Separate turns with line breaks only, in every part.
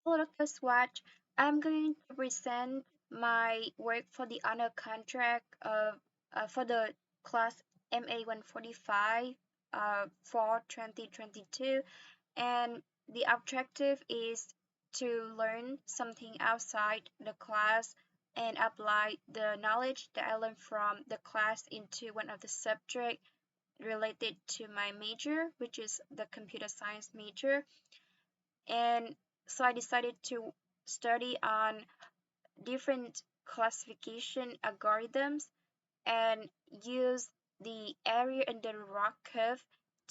Hello, Swatch. I'm going to present my work for the honor contract of for the class MA 145 for 2022, and the objective is to learn something outside the class and apply the knowledge that I learned from the class into one of the subject related to my major, which is the computer science major. And so I decided to study on different classification algorithms and use the area under ROC curve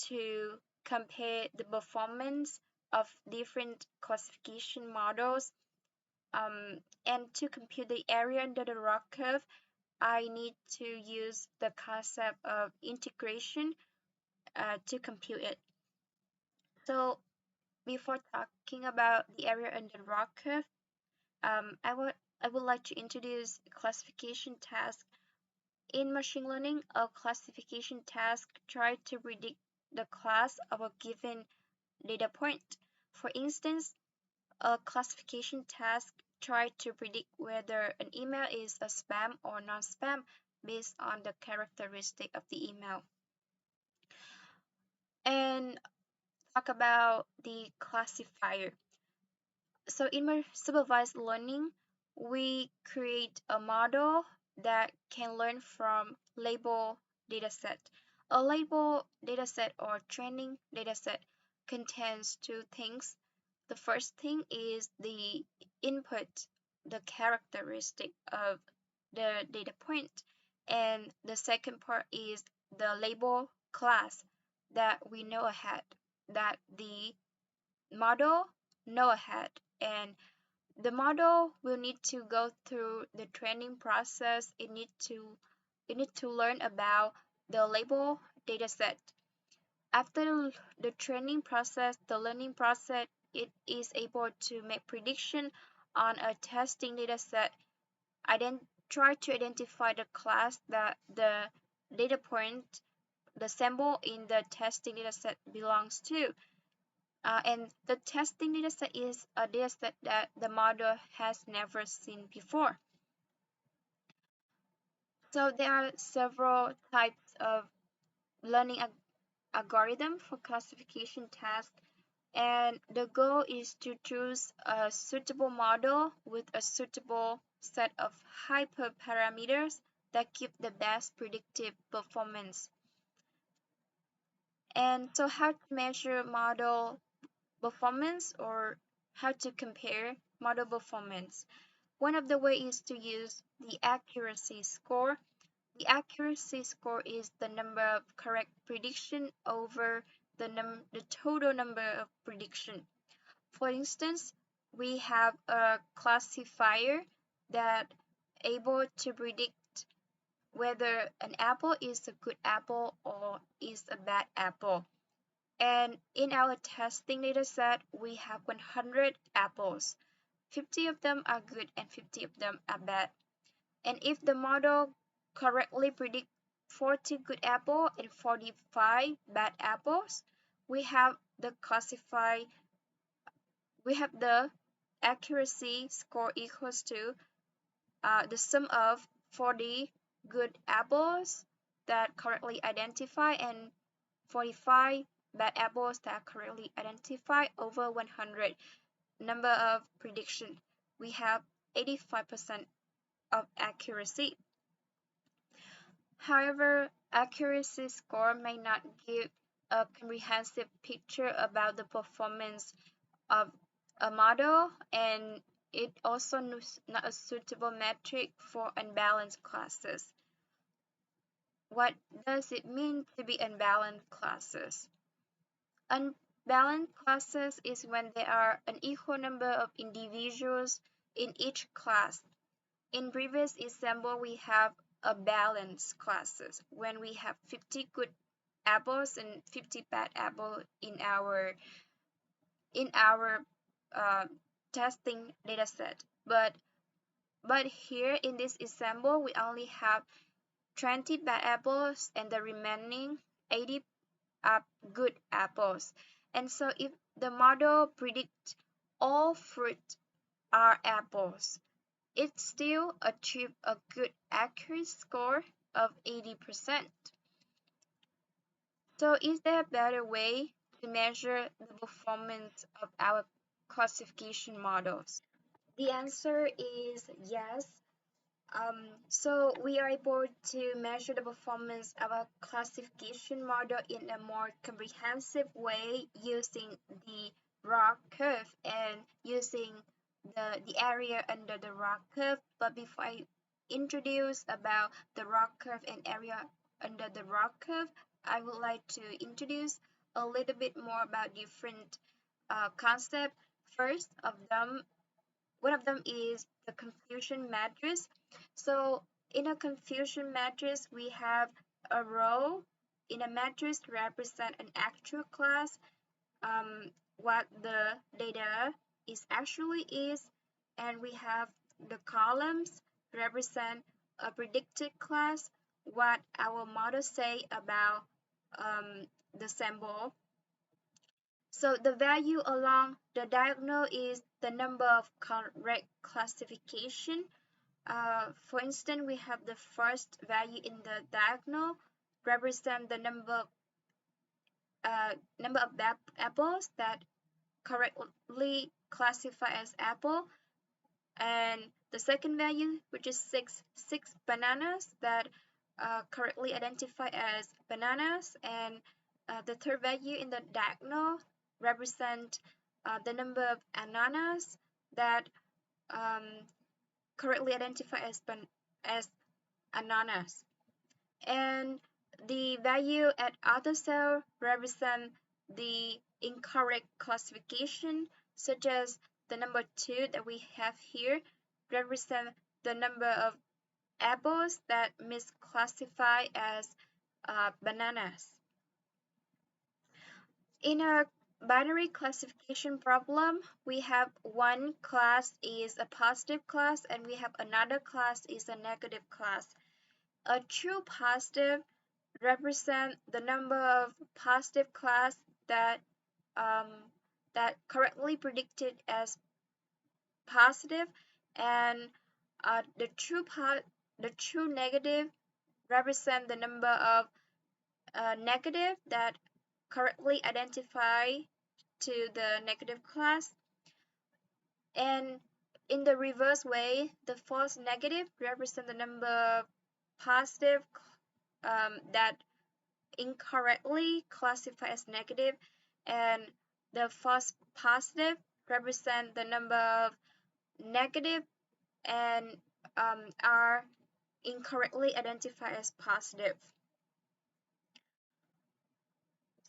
to compare the performance of different classification models. And to compute the area under the ROC curve, I need to use the concept of integration to compute it. So before talking about the area under ROC curve, I would like to introduce classification task. In machine learning, a classification task tries to predict the class of a given data point. For instance, a classification task tries to predict whether an email is a spam or non-spam based on the characteristic of the email. And talk about the classifier. So in my supervised learning, we create a model that can learn from label dataset. A label dataset or training dataset contains two things. The first thing is the input, the characteristic of the data point, and the second part is the label class that we know ahead, that the model know ahead, and the model will need to go through the training process. It need to learn about the label dataset. After the training process, the learning process, it is able to make prediction on a testing dataset. I then try to identify the class that the data point, the sample in the testing dataset belongs to. And the testing dataset is a dataset that the model has never seen before. So there are several types of learning algorithm for classification tasks, and the goal is to choose a suitable model with a suitable set of hyperparameters that give the best predictive performance. And so how to measure model performance or how to compare model performance. One of the ways is to use the accuracy score. The accuracy score is the number of correct prediction over the total number of prediction. For instance, we have a classifier that able to predict whether an apple is a good apple or is a bad apple. And in our testing dataset, we have 100 apples. 50 of them are good and 50 of them are bad. And if the model correctly predicts 40 good apples and 45 bad apples, we have the accuracy score equals to the sum of 40 good apples that correctly identify and 45 bad apples that are correctly identified over 100 number of prediction. We have 85% of accuracy. However, accuracy score may not give a comprehensive picture about the performance of a model, and it also not a suitable metric for unbalanced classes. What does it mean to be unbalanced classes? Unbalanced classes is when there are an equal number of individuals in each class. In previous example, we have a balanced classes when we have 50 good apples and 50 bad apples in our testing dataset. But here in this example, we only have 20 bad apples and the remaining 80 are good apples. And so if the model predicts all fruit are apples, it still achieved a good accuracy score of 80%. So is there a better way to measure the performance of our classification models? The answer is yes. So we are able to measure the performance of a classification model in a more comprehensive way using the ROC curve and using the area under the ROC curve. But before I introduce about the ROC curve and area under the ROC curve, I would like to introduce a little bit more about different concepts. First of them one of them is the confusion matrix. So in a confusion matrix, we have a row in a matrix represent an actual class, what the data is actually is, and we have the columns represent a predicted class, what our model say about the sample. So the value along the diagonal is the number of correct classification. For instance, we have the first value in the diagonal represent the number of apples that correctly classify as apple, and the second value, which is six bananas that correctly identify as bananas, and the third value in the diagonal represent the number of ananas that um, correctly identify as ananas, and the value at other cell represent the incorrect classification, such as the number 2 that we have here represent the number of apples that misclassify as bananas. In a binary classification problem, we have one class is a positive class and we have another class is a negative class. A true positive represent the number of positive class that correctly predicted as positive, and the true negative represent the number of negative that correctly identify to the negative class, and in the reverse way, the false negative represent the number of positive that incorrectly classify as negative, and the false positive represent the number of negative and are incorrectly identified as positive.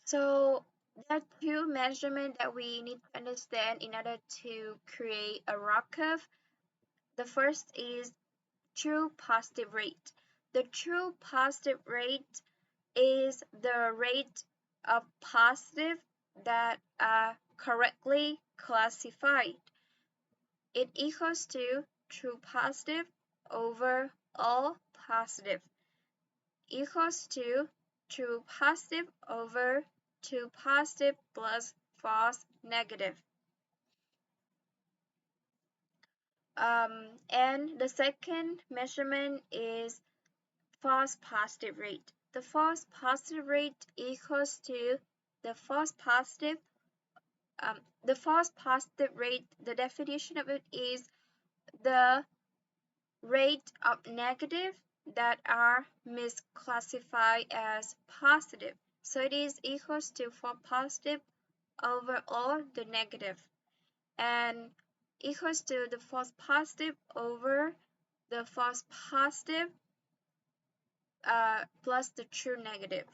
So there are two measurements that we need to understand in order to create a ROC curve. The first is true positive rate. The true positive rate is the rate of positive that are correctly classified. It equals to true positive over all positive equals to true positive over true positive plus false negative. And the second measurement is false positive rate. The false positive rate equals to the false positive rate, the definition of it is the rate of negative that are misclassified as positive. So it is equals to false positive over all the negative, and equals to the false positive over the false positive plus the true negative.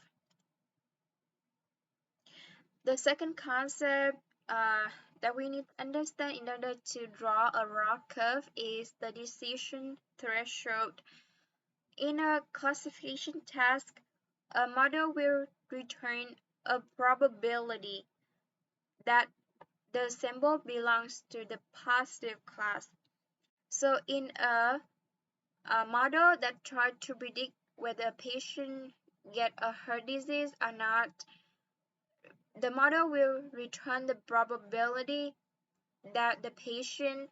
The second concept that we need to understand in order to draw a ROC curve is the decision threshold. In a classification task, a model will return a probability that the sample belongs to the positive class. So in a model that tries to predict whether a patient get a heart disease or not, the model will return the probability that the patient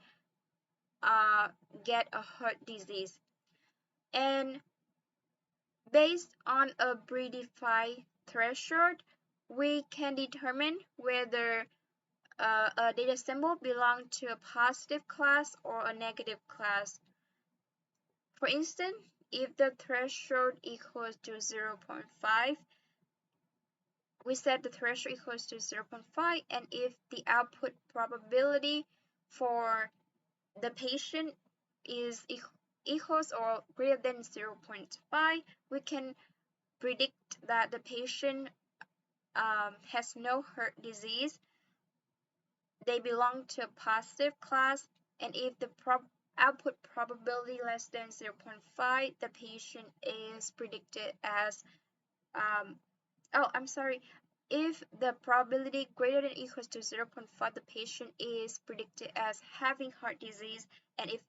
get a heart disease. And based on a predefined threshold, we can determine whether a data symbol belongs to a positive class or a negative class. For instance, if the threshold equals to 0.5, we set the threshold equals to 0.5, and if the output probability for the patient is equals or greater than 0.5, we can predict that the patient has no heart disease, they belong to a positive class, and if the output probability less than 0.5, the patient is predicted as I'm sorry. If the probability greater than equals to 0.5, the patient is predicted as having heart disease, and if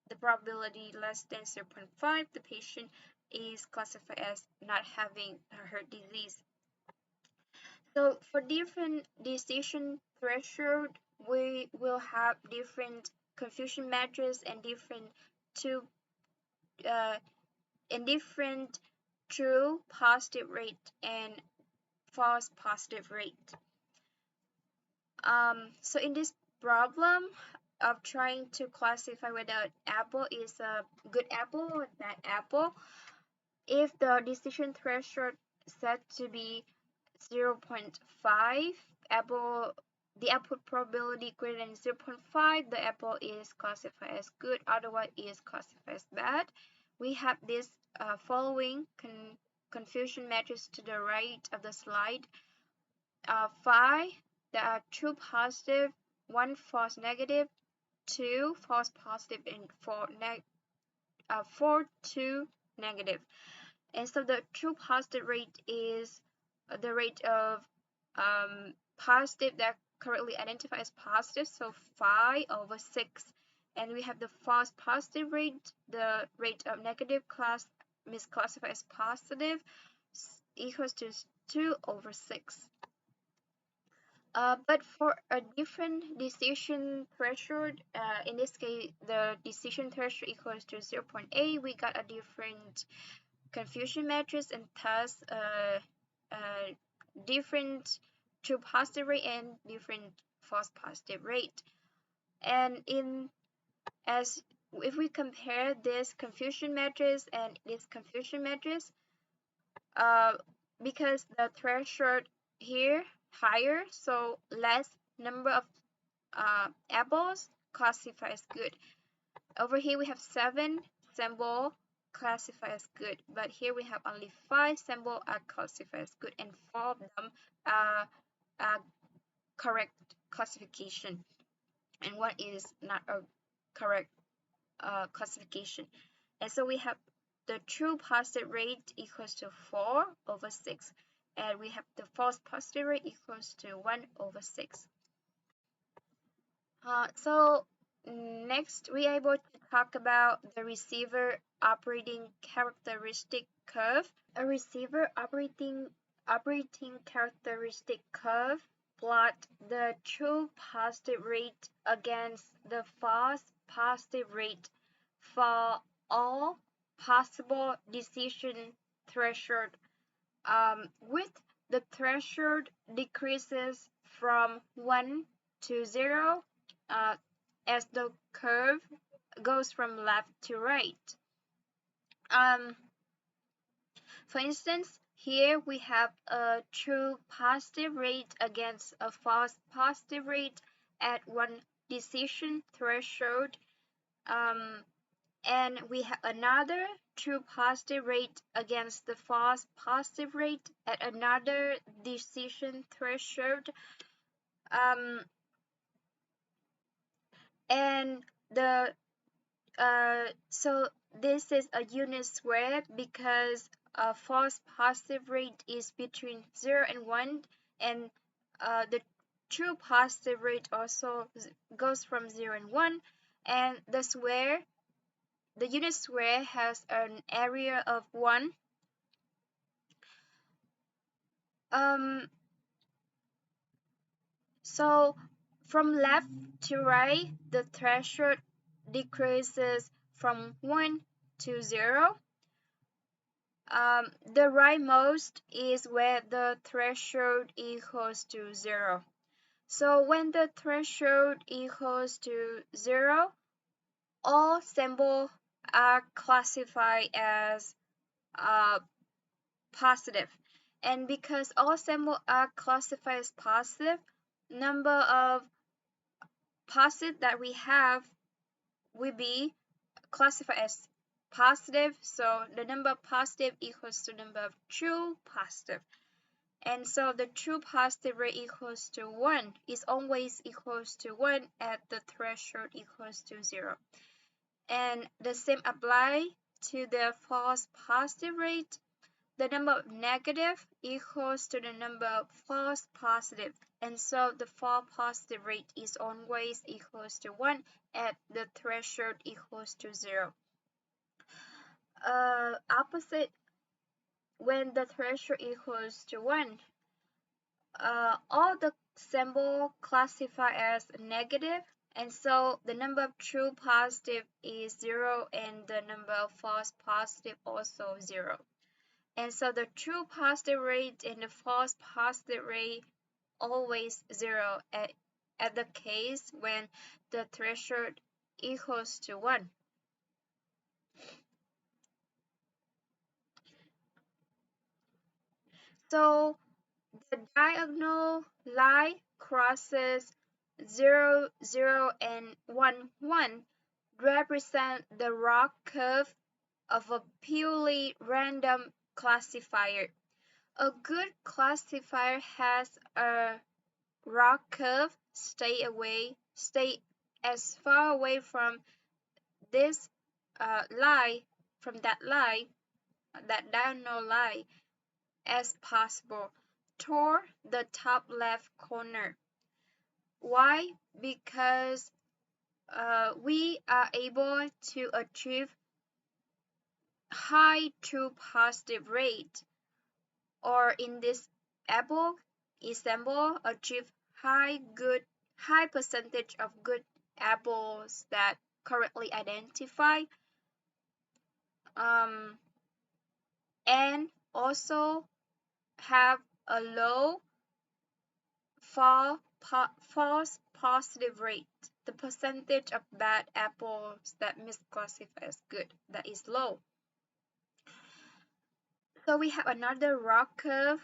the probability less than 0.5, the patient is classified as not having a heart disease. So for different decision threshold, we will have different confusion metrics and different two and different true positive rate and false positive rate. So in this problem of trying to classify whether an apple is a good apple or bad apple, if the decision threshold set to be 0.5, the output probability greater than 0.5, the apple is classified as good, otherwise it is classified as bad. We have this following confusion matrix to the right of the slide. 5, there are 2 positive, 1 false negative, 2 false positive, and 4 2 negative. And so the true positive rate is the rate of positive that currently identified as positive, so 5/6. And we have the false positive rate, the rate of negative class misclassified as positive, equals to 2/6. But for a different decision threshold, in this case, the decision threshold equals to 0.8, we got a different confusion matrix and thus different true positive rate and different false positive rate. And if we compare this confusion matrix and this confusion matrix, because the threshold here higher, so less number of apples classified as good. Over here we have 7 symbol classified as good, but here we have only 5 symbol are classified as good, and 4 of them are correct classification, and 1 is not a correct classification. And so we have the true positive rate equals to 4/6, and we have the false positive rate equals to 1/6. So next we are able to talk about the receiver operating characteristic curve. A receiver operating characteristic curve plot the true positive rate against the false positive rate for all possible decision threshold, with the threshold decreases from 1 to 0 as the curve goes from left to right. For instance, here we have a true positive rate against a false positive rate at one decision threshold, and we have another true positive rate against the false positive rate at another decision threshold, and so this is a unit square because a false positive rate is between 0 and 1, and the true positive rate also goes from 0 and 1, and the unit square has an area of 1. So From left to right, the threshold decreases from 1 to 0. The rightmost is where the threshold equals to 0. So when the threshold equals to 0, all symbols are classified as positive. And because all symbols are classified as positive, number of positive that we have will be classified as positive. So the number of positive equals to number of true positive. And so the true positive rate equals to 1 is always equals to 1 at the threshold equals to 0. And the same apply to the false positive rate. The number of negative equals to the number of false positive. And so the false positive rate is always equals to 1 at the threshold equals to 0. Opposite, when the threshold equals to 1, all the symbol classify as negative, and so the number of true positive is 0 and the number of false positive also 0. And so the true positive rate and the false positive rate always 0 at the case when the threshold equals to 1. So the diagonal line crosses 0, 0, and 1, 1 represent the ROC curve of a purely random classifier. A good classifier has a ROC curve. Stay as far away from this line, from that line, that diagonal line, as possible toward the top left corner. Why? Because we are able to achieve high true positive rate, or in this example, achieve high percentage of good apples that correctly identified, and also have a low false positive rate. The percentage of bad apples that misclassify as good, that is low. So we have another ROC curve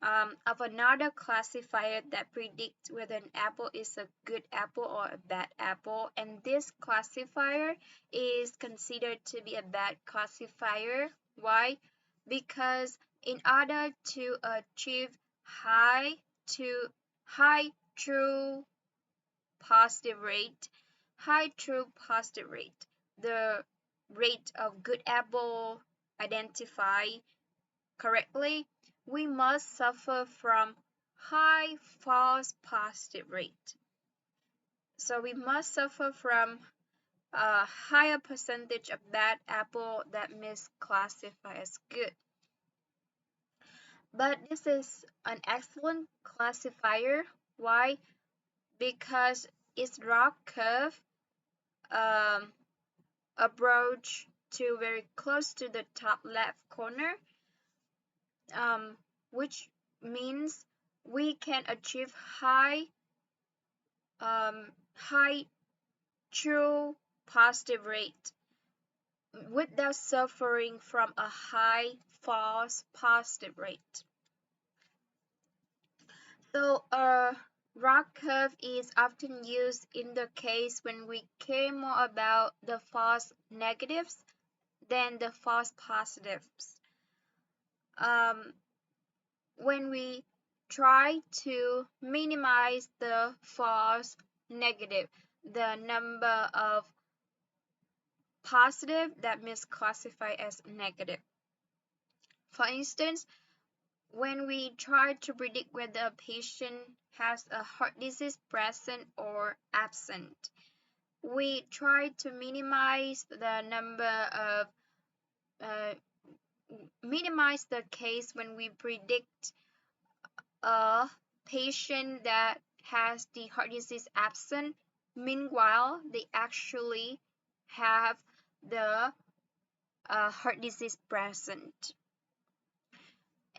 of another classifier that predicts whether an apple is a good apple or a bad apple, and this classifier is considered to be a bad classifier. Why? Because in order to achieve high true positive rate, the rate of good apple identified correctly, we must suffer from high false positive rate. So we must suffer from a higher percentage of bad apple that misclassify as good. But this is an excellent classifier. Why? Because its ROC curve approach to very close to the top left corner, which means we can achieve high true positive rate without suffering from a high false positive rate. So a ROC curve is often used in the case when we care more about the false negatives than the false positives. When we try to minimize the false negative, the number of positive that misclassify as negative. For instance, when we try to predict whether a patient has a heart disease present or absent, we try to minimize the case when we predict a patient that has the heart disease absent. Meanwhile, they actually have the heart disease present.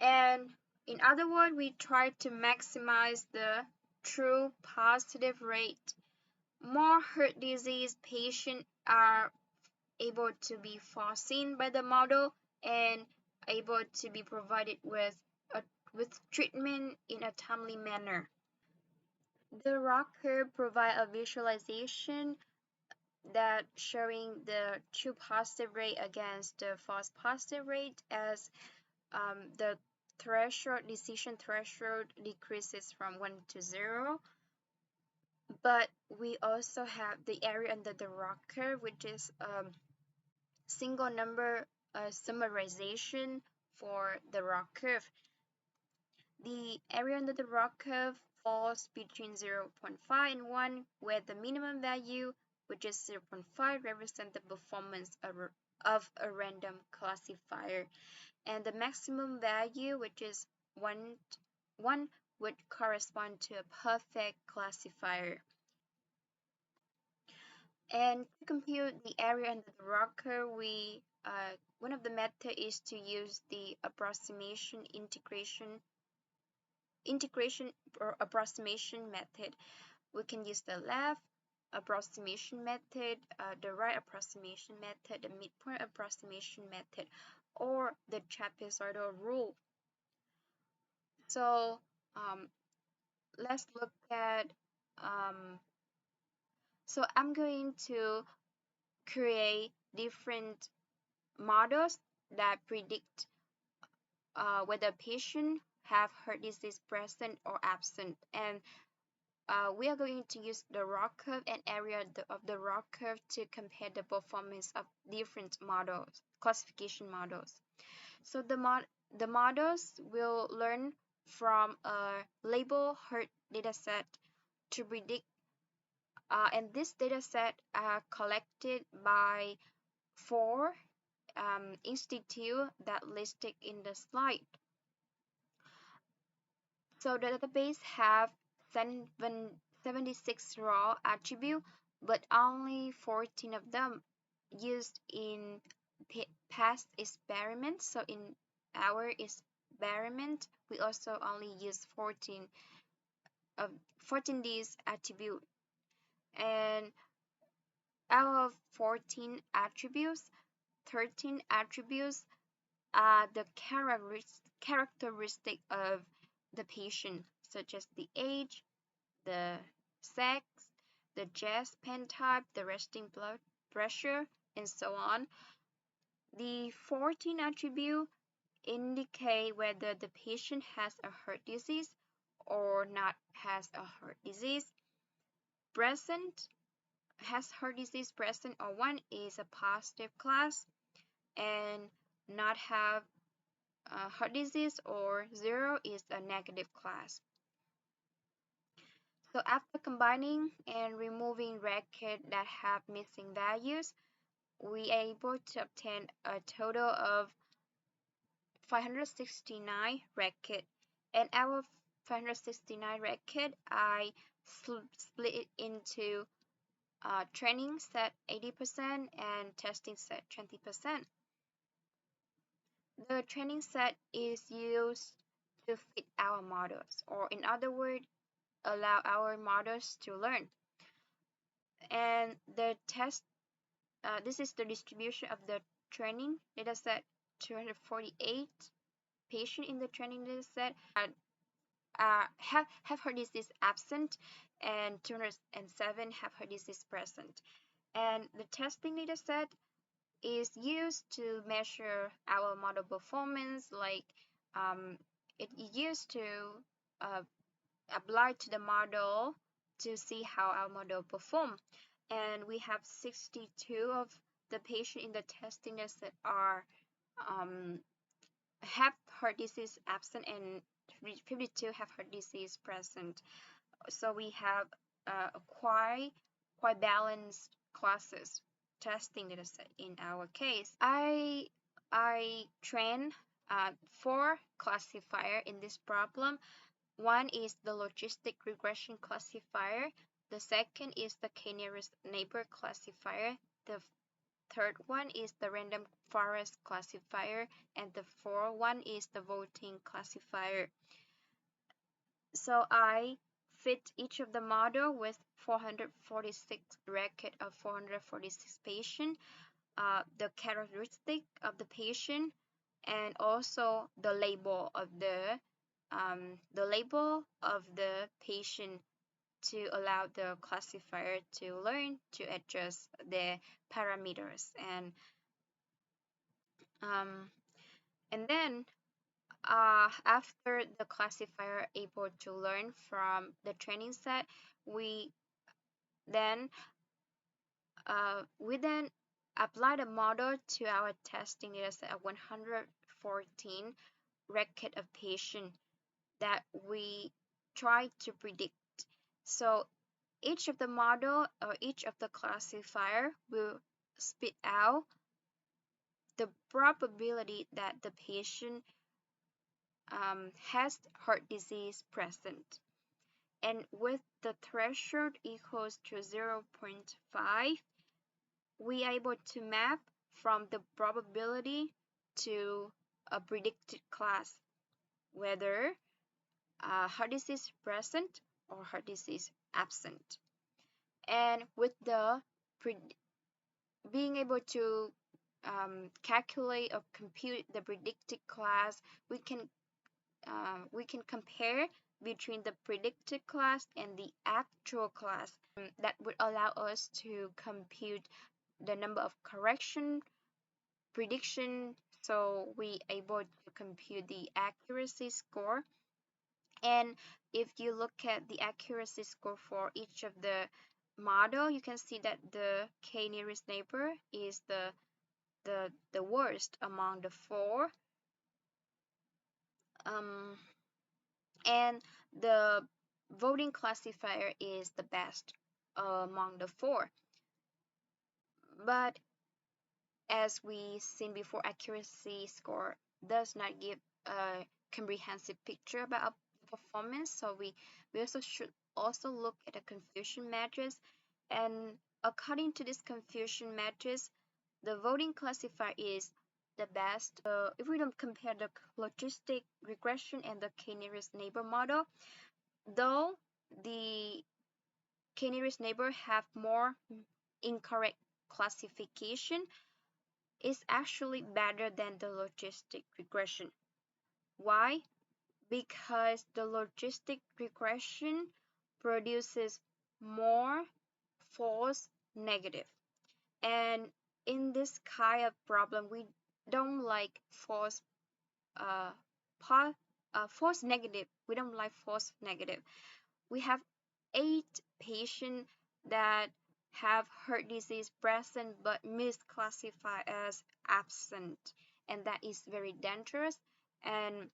And in other words, we try to maximize the true positive rate. More heart disease patients are able to be foreseen by the model and able to be provided with treatment in a timely manner. The ROC curve provides a visualization that showing the true positive rate against the false positive rate as the decision threshold decreases from 1 to 0. But we also have the area under the ROC curve, which is single number summarization for the ROC curve. The area under the ROC curve falls between 0.5 and 1, where the minimum value, which is 0.5, represents the performance of a random classifier, and the maximum value, which is 1, would correspond to a perfect classifier. And to compute the area under the ROC curve, one of the methods is to use the integration or approximation method. We can use the left approximation method, the right approximation method, the midpoint approximation method, or the trapezoidal rule. So let's look at so I'm going to create different models that predict whether patient have heart disease present or absent, and we are going to use the ROC curve and area of the ROC curve to compare the performance of different models, classification models. So the models will learn from a label heart dataset to predict, and this dataset are collected by 4 institutes that listed in the slide. So the database have 76 raw attributes, but only 14 of them used in past experiments. So in our experiment, we also only use 14 these attributes. And out of 14 attributes, 13 attributes are the characteristic of the patient, such as the age, the sex, the chest pain type, the resting blood pressure, and so on. The 14 attributes indicate whether the patient has a heart disease or not has a heart disease. Has heart disease present or 1 is a positive class, and not have heart disease or 0 is a negative class. So after combining and removing records that have missing values, we are able to obtain a total of 569 records. And our 569 records, I split it into training set 80% and testing set 20%. The training set is used to fit our models, or in other words, allow our models to learn. And the test, this is the distribution of the training dataset. 248 patients in the training dataset have heart disease absent, and 207 have heart disease present. And the testing dataset is used to measure our model performance, like it is used to apply to the model to see how our model perform. And we have 62 of the patient in the testing that are have heart disease absent, and 52 have heart disease present. So we have a quite balanced classes testing dataset in our case. I train 4 classifier in this problem. One is the logistic regression classifier. The second is the k-nearest neighbor classifier. The third one is the random forest classifier. And the fourth one is the voting classifier. So I fit each of the model with 446 record of 446 patient, the characteristic of the patient, and also the label of the patient to allow the classifier to learn to adjust the parameters. Um, and then after the classifier able to learn from the training set, we then apply the model to our testing data set of 114 record of patient that we try to predict. So each of the model or each of the classifier will spit out the probability that the patient has heart disease present. And with the threshold equals to 0.5, we are able to map from the probability to a predicted class, whether heart disease present or heart disease absent. And with the being able to calculate or compute the predicted class, we can compare between the predicted class and the actual class. That would allow us to compute the number of correction prediction, so we able to compute the accuracy score. And if you look at the accuracy score for each of the model, you can see that the k nearest neighbor is the worst among the four, and the voting classifier is the best among the four. But as we seen before, accuracy score does not give a comprehensive picture about performance, so we also should also look at the confusion matrix. And according to this confusion matrix, the voting classifier is the best. If we don't compare the logistic regression and the k-nearest neighbor model, though the k-nearest neighbor have more incorrect classification, is actually better than the logistic regression. Why? Because the logistic regression produces more false negative. And in this kind of problem, we don't like false false negative. We don't like false negative. We have 8 patients that have heart disease present but misclassified as absent, and that is very dangerous. And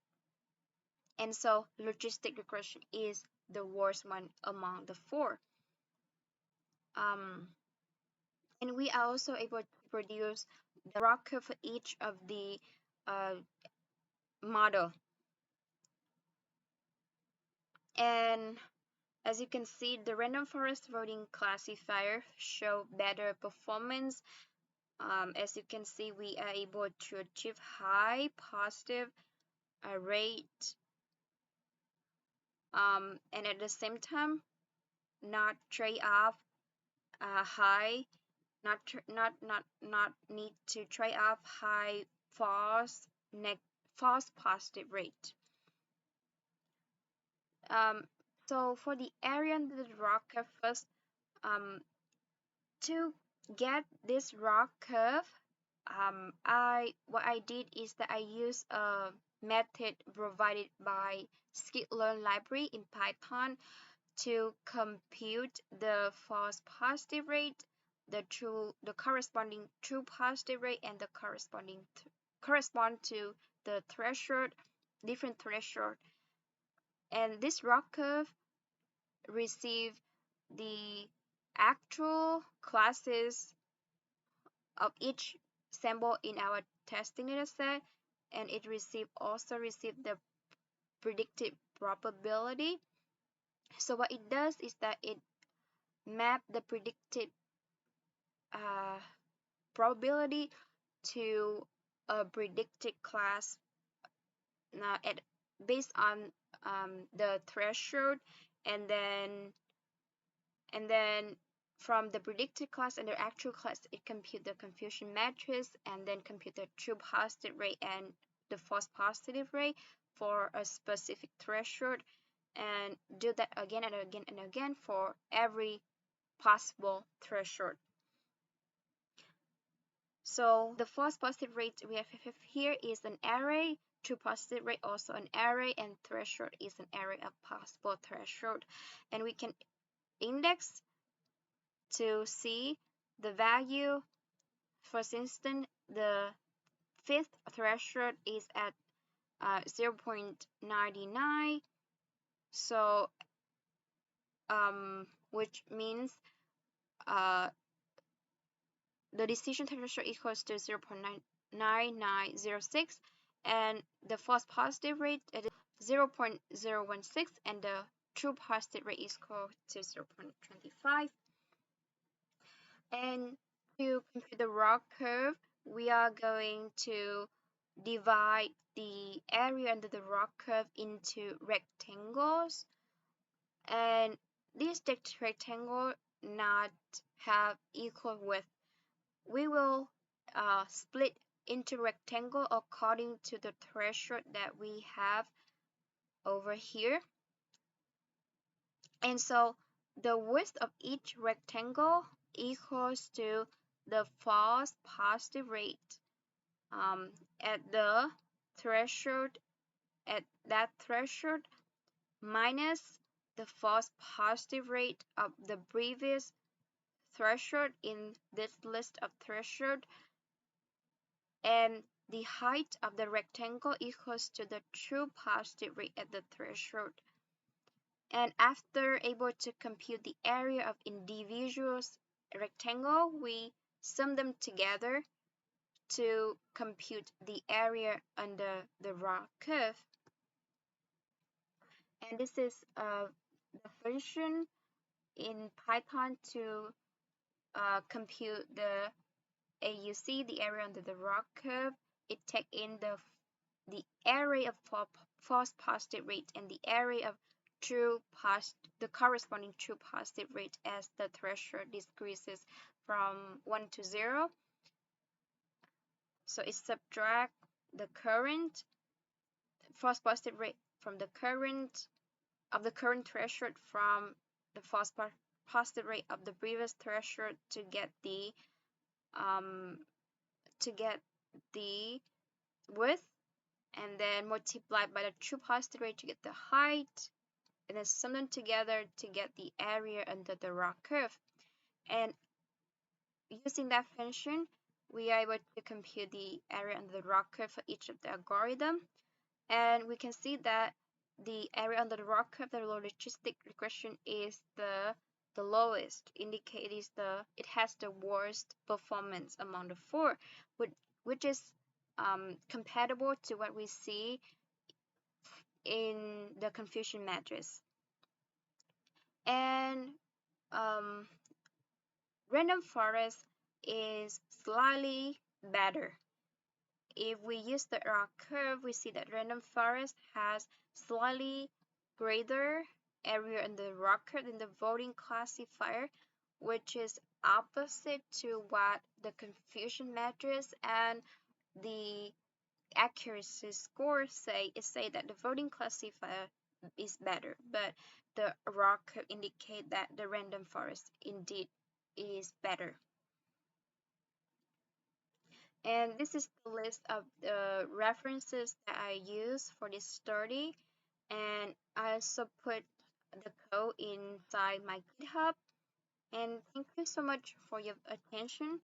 so logistic regression is the worst one among the four. And we are also able to produce the ROC curve for each of the model. And as you can see, the random forest voting classifier show better performance. As you can see, we are able to achieve high positive rate, and at the same time, not trade off high, not need to trade off high false positive rate. So for the area under the ROC curve first, to get this ROC curve, what I did is that I used a method provided by scikit-learn library in Python to compute the false positive rate, the corresponding true positive rate, and the correspond to the different threshold. And this ROC curve receive the actual classes of each sample in our testing data set, and it also received the predicted probability. So what it does is that it map the predicted uh, probability to a predicted class at based on the threshold, and then from the predicted class and the actual class, it compute the confusion matrix and then compute the true positive rate and the false positive rate for a specific threshold, and do that again and again and again for every possible threshold. So the false positive rate we have here is an array, true positive rate also an array, and threshold is an array of possible threshold. And we can index to see the value. For instance, the fifth threshold is at 0.99, so which means the decision threshold equals to 0.9906, and the false positive rate is 0.016, and the true positive rate is equal to 0.25. And to compute the ROC curve, we are going to divide the area under the ROC curve into rectangles, and these rectangles not have equal width. We will split into rectangle according to the threshold that we have over here. And so the width of each rectangle equals to the false positive rate at the threshold, at that threshold, minus the false positive rate of the previous threshold in this list of threshold, and the height of the rectangle equals to the true positive rate at the threshold. And after able to compute the area of individual rectangle, we sum them together to compute the area under the ROC curve. And this is the function in Python to compute the AUC, the area under the ROC curve. It takes in the array of false positive rate and the array of the corresponding true positive rate as the threshold decreases from 1 to 0. So it subtracts the current false positive rate from the current threshold from the false positive rate of the previous threshold to get the width, and then multiply by the true positive rate to get the height, and then sum them together to get the area under the ROC curve. And using that function, we are able to compute the area under the ROC curve for each of the algorithm. And we can see that the area under the ROC curve, the logistic regression, is the lowest, indicates it has the worst performance among the four, which is compatible to what we see in the confusion matrix. And random forest is slightly better. If we use the ROC curve, we see that random forest has slightly greater area in the ROC curve than the voting classifier, which is opposite to what the confusion matrix and the accuracy score say. It say that the voting classifier is better, but the ROC curve indicate that the random forest indeed is better. And this is the list of the references that I use for this study, and I also put the code inside my GitHub. And thank you so much for your attention.